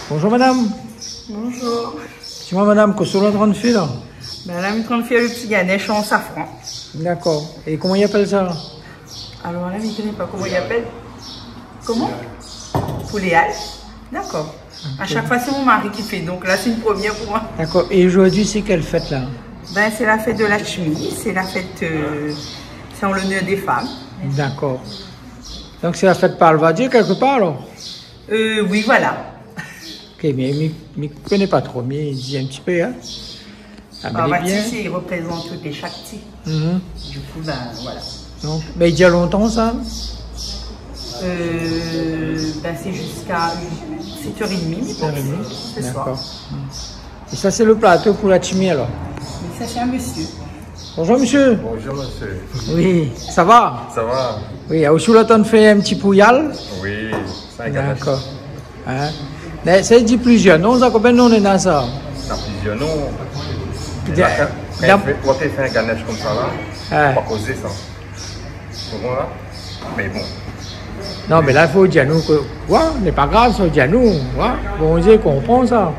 Bonjour madame. Bonjour. Tu vois madame, qu'est-ce qu'on est en train de faire là? Ben là, on est en train de faire le petit ganesh en safran. D'accord. Et comment ils appellent ça? Alors là, je ne connais pas comment il appelle. Comment? Poulet hache. D'accord. Okay. À chaque fois, c'est mon mari qui fait. Donc là, c'est une première pour moi. D'accord. Et aujourd'hui, c'est quelle fête là? Ben, c'est la fête de la Lakshmi. C'est la fête... c'est en l'honneur des femmes. D'accord. Donc c'est la fête par le Vadier quelque part alors? Oui, voilà. Ok, mais je ne connais pas trop, mais il dit un petit peu, hein? Ah, Vati, il représente les Shakti. Du coup, ben voilà. Donc, ben, il y a longtemps ça? Ben, c'est jusqu'à 7h30, je pense. D'accord. Et ça, c'est le plateau pour la chimie alors? Et ça, c'est un monsieur. Bonjour monsieur. Bonjour monsieur. Oui, ça va? Ça va? Oui, au Choulaton fait un petit pouillal? Oui, c'est un ganache. D'accord. Hein? Mais ça dit plusieurs noms, ça combien de noms on a ça? Dans plusieurs noms. Quand tu fais un ganache comme ça là, on va causer ça. Comment là? Mais bon. Non, mais là, il faut dire nous que, ouais, n'est pas grave, il faut dire nous, ouais, bon Dieu comprend ça.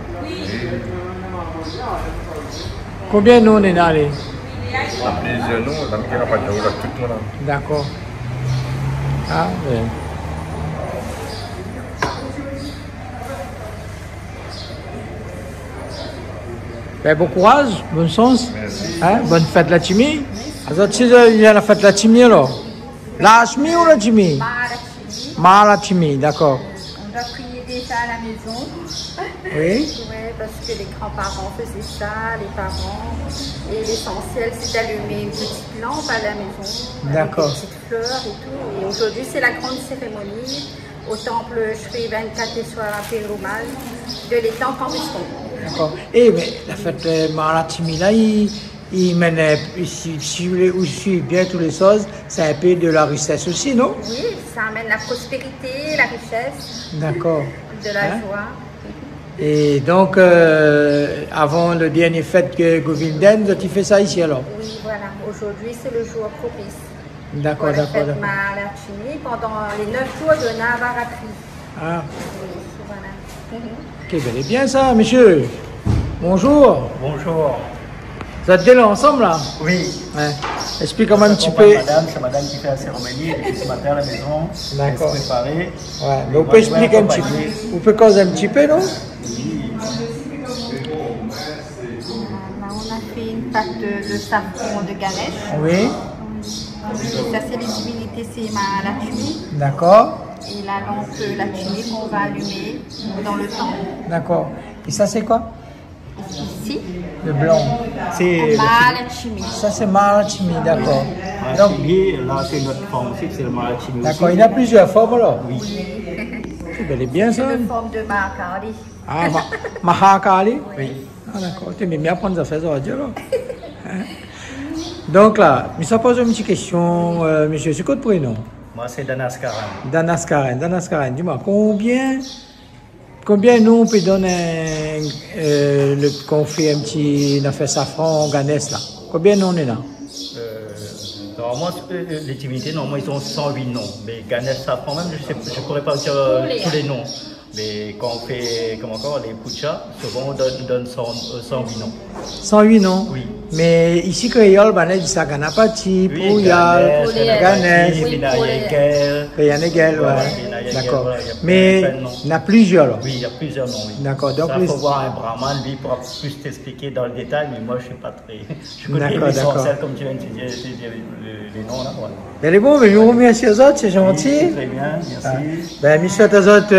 Combien de noms on est allé? Dans plusieurs noms, dans lequel on n'a pas de tout le monde. D'accord. Ah, oui. Ben, bon courage, bonne chance. Hein? Bonne fête la chimie. Alors, tu sais, il y a la fête la chimie alors? La chimie ou la chimie? La chimie, d'accord. On doit prier déjà à la maison. Oui. Oui, parce que les grands-parents faisaient ça, les parents. Et l'essentiel, c'est d'allumer une petite lampe à la maison. D'accord. Avec des petites fleurs et tout. Et aujourd'hui, c'est la grande cérémonie au temple Shri 24 Eswara Perumal de l'étang Cambuston. D'accord. Et mais la fête Mahalatchimi là, il mène, si vous suivez bien toutes les choses, c'est un peu de la richesse aussi, non? Oui, ça amène la prospérité, la richesse. D'accord. De la joie. Et donc, avant le dernier fête que Govindan, tu fais ça ici alors? Oui, voilà. Aujourd'hui, c'est le jour propice. D'accord, d'accord. La fête Mahalatchimi pendant les 9 jours de Navaratri. Ah. Oui, voilà. Ok, bel et bien ça, monsieur. Bonjour. Bonjour. Vous êtes là ensemble là? Oui. Ouais. Explique-moi un petit peu. Madame, c'est madame qui fait la cérémonie depuis ce matin à la maison. D'accord. Elle s'est préparée. Ouais, mais vous pouvez expliquer un petit peu. Vous pouvez causer un petit peu, non? Oui. Là, on a fait une pâte de safran de Ganesh. Oui. Ça, c'est les divinités, c'est Mahalatchimi. D'accord. Et la lampe Lakshmi qu'on va allumer dans le temple. D'accord. Et ça, c'est quoi? Ici. Le blanc. C'est Mahalatchimi. Ça, c'est Mahalatchimi, d'accord. Mahalatchimi, là, c'est notre forme aussi, c'est le Mahalatchimi. D'accord, il y a plusieurs formes alors? Oui. C'est bel et bien ça. C'est une forme de Mahakali. Ah, Mahakali? Oui. Ah, d'accord. Tu aimes bien apprendre à faire ça aujourd'hui alors? Donc là, je me pose une petite question, monsieur, c'est quoi le prénom? Moi, c'est Danaskaran. Danaskaran, Danaskaran, dis-moi, combien nous on peut donner qu'on fait un petit affaire safran Ganesh là? Combien nous on est là? Normalement, les divinités, normalement, ils ont 108 noms. Mais Ganesh Safran, même, je ne pourrais pas dire tous les noms. Mais quand on fait, comme encore, les puchas, souvent on donne 108 noms. 108 noms? Oui. Mais ici, créole, on dit ça Ganapati, Pouyal, Ganesh, Yanegel, ouais. D'accord. Mais il y en a plusieurs alors? Oui, il y a plusieurs noms. Oui. D'accord. Donc, il faut voir un brahman, lui, pourra plus t'expliquer dans le détail, mais moi, je ne suis pas très. Je connais les essentiels, comme tu viens de dire les noms là. Voilà. Elle est bon, mais je vous remercie aux autres, c'est gentil. Oui, très bien, merci. Ben, je souhaite aux autres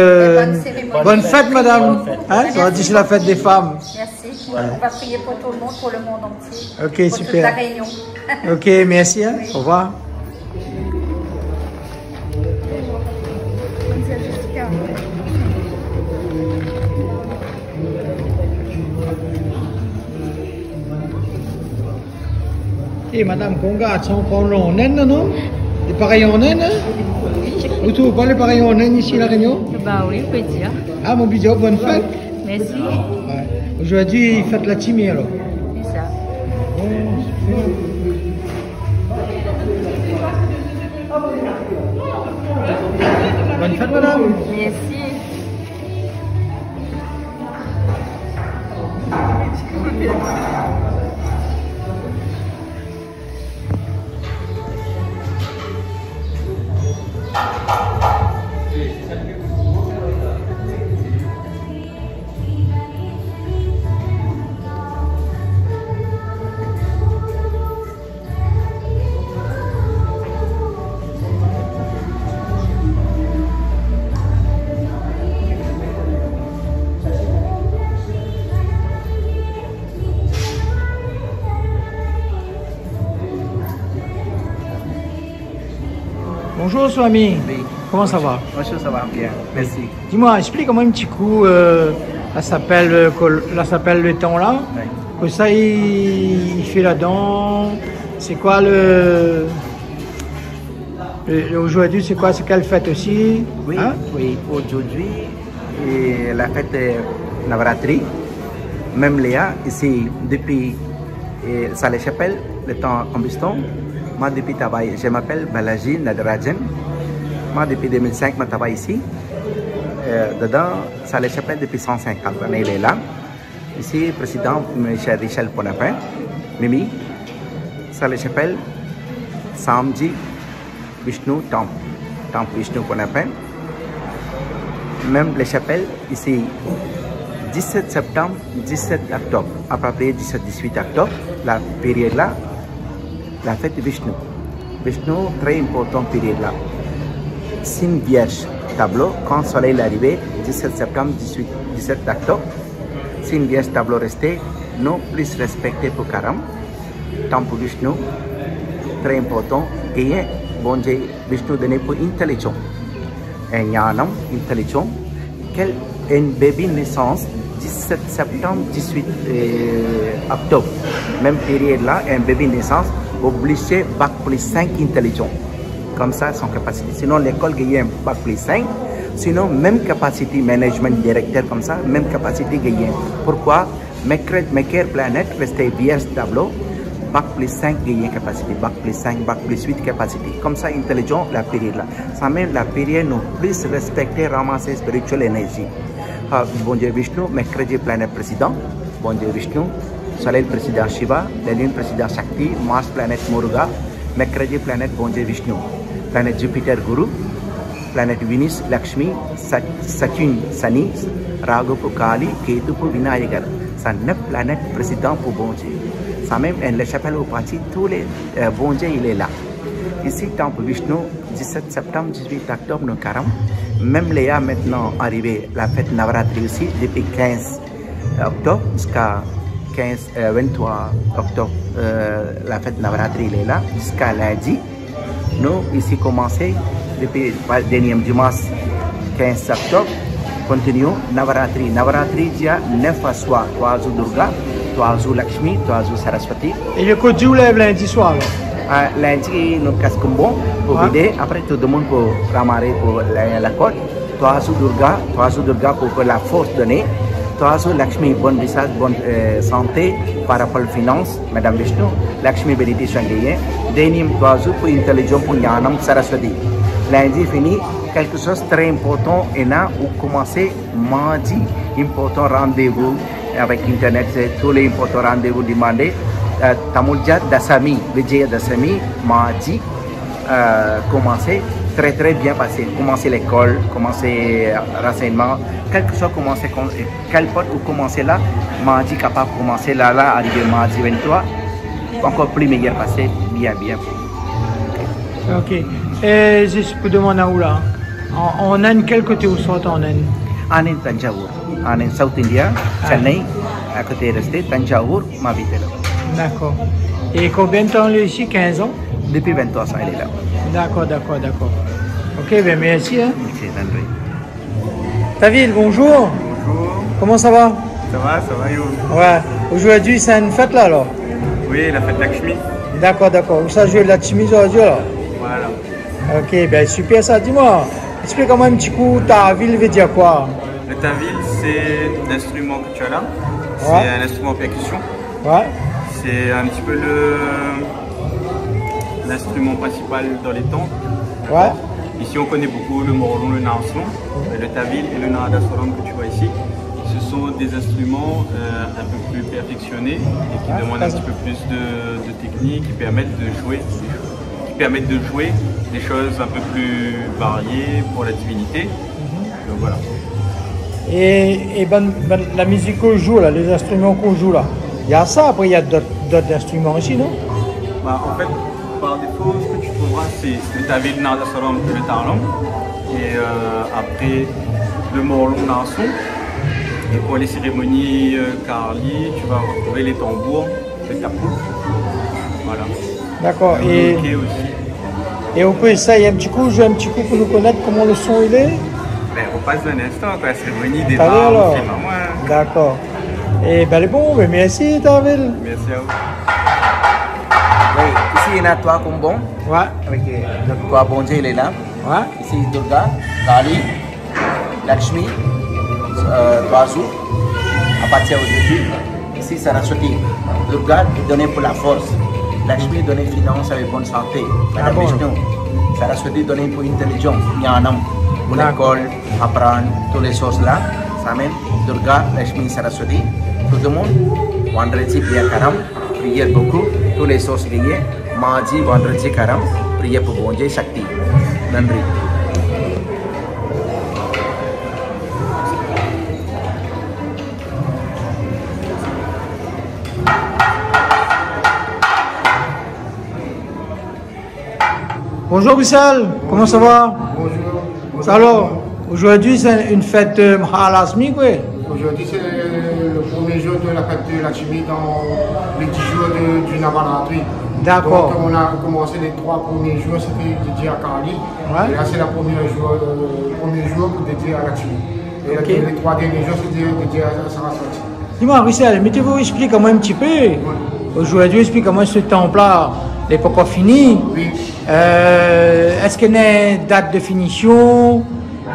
bonne fête, madame. Hein, ça dit c'est la fête des femmes. Merci. Voilà. On va prier pour tout le monde, pour le monde entier. Ok, pour super. Toute la réunion. Ok, merci. Hein. Oui. Au revoir. Et madame Conga, tu prends le nom, non? Et pareil en Inde, hein? Vous trouvez pas les pareils en Inde ici à La Réunion? Bah oui, on peut dire. Ah, mon bidon, bonne fête. Merci. Ouais. Aujourd'hui, faites la timie alors. C'est ça. Bonne fête, madame. Merci. Bonjour, Swami. Oui. Comment ça va? Bonjour, ça va bien. Merci. Dis-moi, explique-moi un petit coup, là s'appelle le temps là. Oui. Que ça, il fait là-dedans. C'est quoi aujourd'hui, c'est quoi? C'est quelle fête aussi? Oui, Hein? oui. Aujourd'hui, la fête Navaratri. Même Léa, ici, depuis Salé-Chapelle, le temps en Biston. Moi, depuis Tabaï, je m'appelle Balaji Nadarajan. Moi, depuis 2005, je travaille ici. Dedans, Salé-Chapelle, depuis 150 années, il est là. Ici, président Michel Richel Ponapin, Mimi, Salé-Chapelle, Samji, Vishnu, Temple Vishnu Ponapin. Même les chapelles, ici, 17 septembre, 17 octobre, à peu près 17-18 octobre, la période là, la fête de Vishnu. Vishnu, très important période là. Signe vierge, tableau, quand le soleil est arrivé, 17 septembre, 17 octobre, signe vierge, tableau resté, non plus respecté pour Karam. Temple Vishnu, très important, et bon Dieu, Vishnu donné pour intelligent. Un yanam, intelligent, quel une bébé naissance, 17 septembre, 18 octobre. Même période là, un bébé naissance, obligé bac plus 5 intelligent. Comme ça, son capacité. Sinon, l'école gagne un bac plus 5. Sinon, même capacité management directeur comme ça, même capacité gagne. Pourquoi? Mercure planète, restait vierge tableau, bac plus 5 gagne capacité, bac plus 5, bac plus 8 capacité. Comme ça, intelligent, la période là. Ça même la période nous plus respecter, ramasser spirituelle énergie. Bon Dieu Vishnu, mercredi planète président, bon Dieu Vishnu, soleil président Shiva, la lune président Shakti, Mars planète Muruga, mercredi planète bon Dieu Vishnu, planète Jupiter Guru, planète Venus Lakshmi, Saturne Sani, Ragu pour Kali, Ketu pour Vinayagar. Ça 9 planètes président pour bon Dieu. Ça même les chapelles au parti, tous les bon Dieu il est là. Ici, temple Vishnu, 17 septembre, 18 octobre, nous Karam. Même Léa maintenant arrivé la fête Navaratri aussi, depuis 15 octobre jusqu'à 23 octobre, la fête Navaratri il est là, jusqu'à lundi. Nous, ici, commencé depuis le dernier dimanche 15 octobre, continuons Navaratri. Navaratri, il y a 9 soirs, 3 jours Durga, 3 jours Lakshmi, 3 jours Saraswati. Et le code du lève lundi soir alors? Lundi, nous cassons bon pour vider. Après, tout le monde pour ramasser pour la côte. 3 jours Durga pour la force donnée. 3 jours Lakshmi, bonne visage, bonne santé par rapport aux finances, Madame Vishnu. Lakshmi bénédiction gagnée. Dernier 3 jours pour intelligence pour Yanam Saraswati. Lundi fini, quelque chose de très important. Et là, vous commencez mardi, important rendez-vous avec Internet. C'est tous les importants rendez-vous demandés. Tamulja Dasami, Vijaya Dasami, mardi, commencer très bien passé. Commencer l'école, commencer renseignement, quelque chose commencer, quel porte ou commencer là, mardi capable de commencer là, arriver mardi 23, encore plus meilleur passé, bien. Ok. Et je peux demander où là? En Inde, quel côté vous sortez en Inde? En Inde, Tanjavur. En Inde, South India, Chennai, à côté resté, Tanjavur, ma vie là. D'accord. Et combien de temps ici? 15 ans? Depuis 23 ans, il est là. D'accord. Ok, ben merci. Hein. Merci, André. David, bonjour. Bonjour, Comment ça va? ça va yo? Ouais. Aujourd'hui, c'est une fête là alors? Oui, la fête Lakshmi. D'accord. Vous savez jouer de la chimie aujourd'hui alors? Voilà. Ok, ben super ça. Dis-moi, explique-moi un petit coup, ta ville veut dire quoi? Le tawil, c'est l'instrument que tu as là. C'est Ouais. un instrument percussion. Ouais. C'est un petit peu l'instrument principal dans les temples. Ouais. Ici, on connaît beaucoup le morlon, le narson, le tawil et le narada solam que tu vois ici. Ce sont des instruments un peu plus perfectionnés et qui demandent un petit peu plus de technique, qui permettent de jouer des choses un peu plus variées pour la divinité. Donc voilà. Et la musique qu'on joue là, les instruments qu'on joue là, il y a ça, après il y a d'autres instruments aussi, non? Bah, en fait, par défaut, ce que tu trouveras, c'est le tawil, le narada solam et le tarlam. Et après, le morlon, narson. Et pour les cérémonies Karli, tu vas retrouver les tambours, le tapou. Voilà. D'accord. Et aussi. Et on peut essayer un petit coup, jouer un petit coup pour nous connaître comment le son il est? Ben, on passe un instant, quoi. La cérémonie Allez, démarre, alors. on filme à moi. D'accord. Et ben les bons, ben merci Tawil. Merci à vous. Oui, ici il y en a trois combons. Ouais. Avec le trois bon Dieu, il est là. Ouais. Ici Durga, Kali, Lakshmi, Vasu. À partir d'aujourd'hui, ici Saraswati. Durga est donnée pour la force. Lakshmi est donnée finance avec bonne santé. Madame bon. Vishnu. Saraswati est donnée pour intelligence, Jnanam, pour D'accord. l'école, apprendre, toutes les choses là. Ça même Durga, Lakshmi, Saraswati. Tout le monde, vendredi, prière Karam, prière beaucoup, toutes les choses liées. Mardi, vendredi, Karam, prière pour bon Dieu, Shakti. Nandri. Bonjour Wissal, comment ça va? Bonjour. Alors, aujourd'hui c'est une fête Mahalasmi quoi? Aujourd'hui c'est le premier jour de la fête de la chimie dans les 10 jours du Navaratri. D'accord. Donc on a commencé les 3 premiers jours, c'était dédié à Kali. Ouais. Et là c'est le premier jour dédié à la chimie. Et Ok. les 3 derniers jours c'était dédié à Saraswati. Dis-moi Wissal, mettez-vous explique-moi un petit peu. Aujourd'hui explique-moi ce temple-là, n'est pas encore fini. Oui. Est-ce qu'il y a une date de finition? On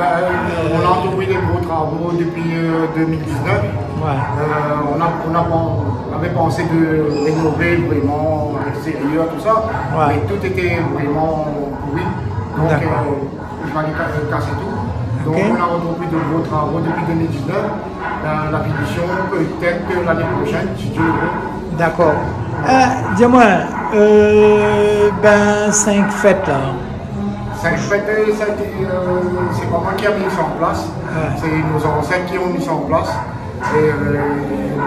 a entrepris des gros travaux depuis 2019. Ouais. On avait pensé de rénover vraiment l'extérieur, tout ça, Ouais. mais tout était vraiment pourri. Donc, D'accord. il fallait casser tout. Donc, Ok. on a entrepris de gros travaux depuis 2019. La finition, peut-être que l'année prochaine, si Dieu le veut. D'accord. Dis-moi, 5 fêtes là. 5 fêtes, c'est pas moi qui a mis ça en place, c'est nos ancêtres qui ont mis ça en place. Et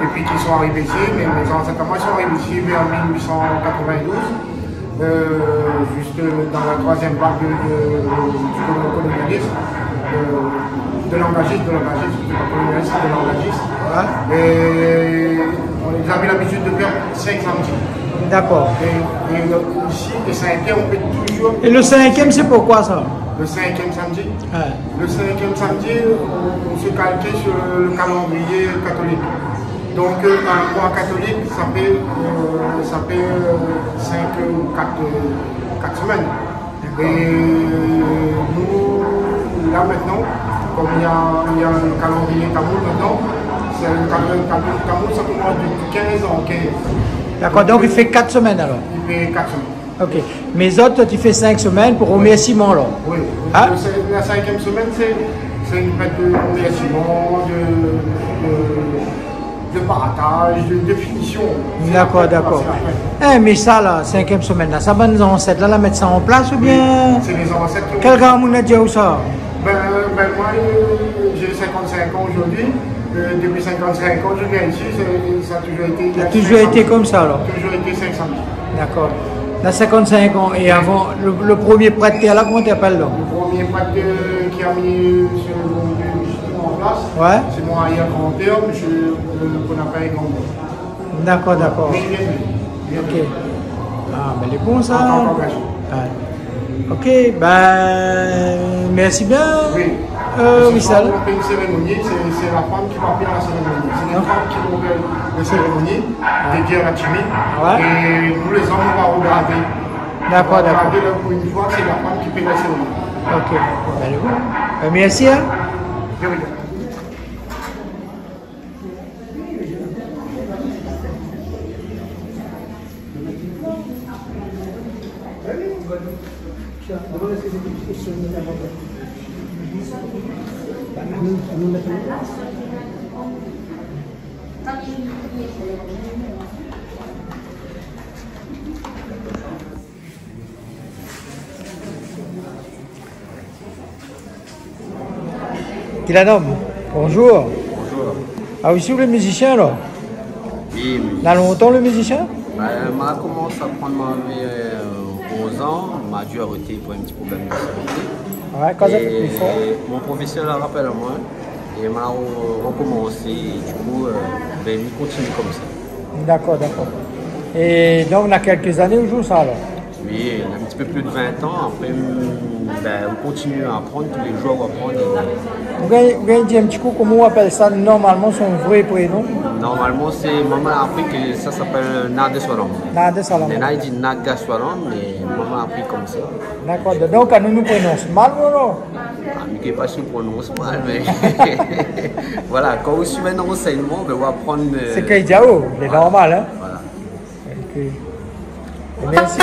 depuis qu'ils sont arrivés ici, mais mes ancêtres à moi sont arrivés ici vers 1892, juste dans la 3e vague du colonialisme, de l'engagisme, pas colonialisme, de l'engagisme. Et ils avaient l'habitude de faire 5 samedis. D'accord. Et ici, les 5e, on fait toujours. Et le 5e, c'est pourquoi ça? Le 5e samedi. Ouais. Le 5e samedi, on se calquait sur le calendrier catholique. Donc, un mois catholique, ça fait 5 ou 4 semaines. Et nous, là maintenant, comme il y a le calendrier tamoul maintenant, le calendrier tamoul, ça commence du 15 en 15. D'accord, donc il fait 4 semaines alors? Il fait 4 semaines. Ok. Mais autres, tu fais 5 semaines pour remerciement alors? Oui. Hein? La 5e semaine, c'est une fête de remerciement, de partage, de finition. D'accord, d'accord. Mais ça là, 5e semaine là, ça va nos ancêtres là, mettre ça en place ou bien? C'est les ancêtres qui ont... Quel gars a dit où ça? Moi, j'ai 55 ans aujourd'hui. Depuis 55 ans, je viens ici, ça a toujours été... Ça a toujours été comme ça alors? Toujours été 5 samedis. D'accord. Là, 55 ans. Et avant, le premier prêtre là, comment tu appelles là? Le premier prêtre qui a mis ce en place, Ouais. c'est mon arrière-grand-père, M. Bonaparte Grand. D'accord, d'accord. Mais il vient de Ok. Ah, ben il est bon ça. En tant qu'engagé. Ouais. Ok, ben merci bien. Oui. Wissal. On fait une cérémonie, c'est la femme qui va faire la cérémonie. C'est les femmes qui vont faire la cérémonie, dédiée à la chimie. Ouais. Et nous les hommes, on va regarder D'accord, d'accord. Pour une fois, c'est la femme qui paye la cérémonie. Ok. Allez, merci. Hein? Je regarde. Kilanom, bonjour. Bonjour. Ah oui, vous le musicien alors? Oui. Dans longtemps le musicien? M'a commencé à prendre ma vie 11 ans, m'a dû arrêter pour un petit problème de santé. Ouais, quand ça fait plus fort. Mon professeur l'a rappelé à moi et m'a recommencé. Du coup, il continue comme ça. D'accord, d'accord. Et donc, on a quelques années, on joue ça alors? Oui, on a un petit peu plus de 20 ans. Après, on continue à apprendre tous les jours, à apprendre. Vous avez dit un petit coup comment on appelle ça normalement son vrai prénom? Normalement, c'est maman a appris que ça s'appelle Nadeswaram. Nadeswaram. Il dit Nagaswaram, mais maman a appris comme ça. D'accord, donc on nous prononce mal ou non? Je ne sais pas si on prononce mal, mais voilà, quand vous suivez un enseignement, on va apprendre. C'est Kaïdiao, c'est normal. Hein? Voilà. Okay. Merci.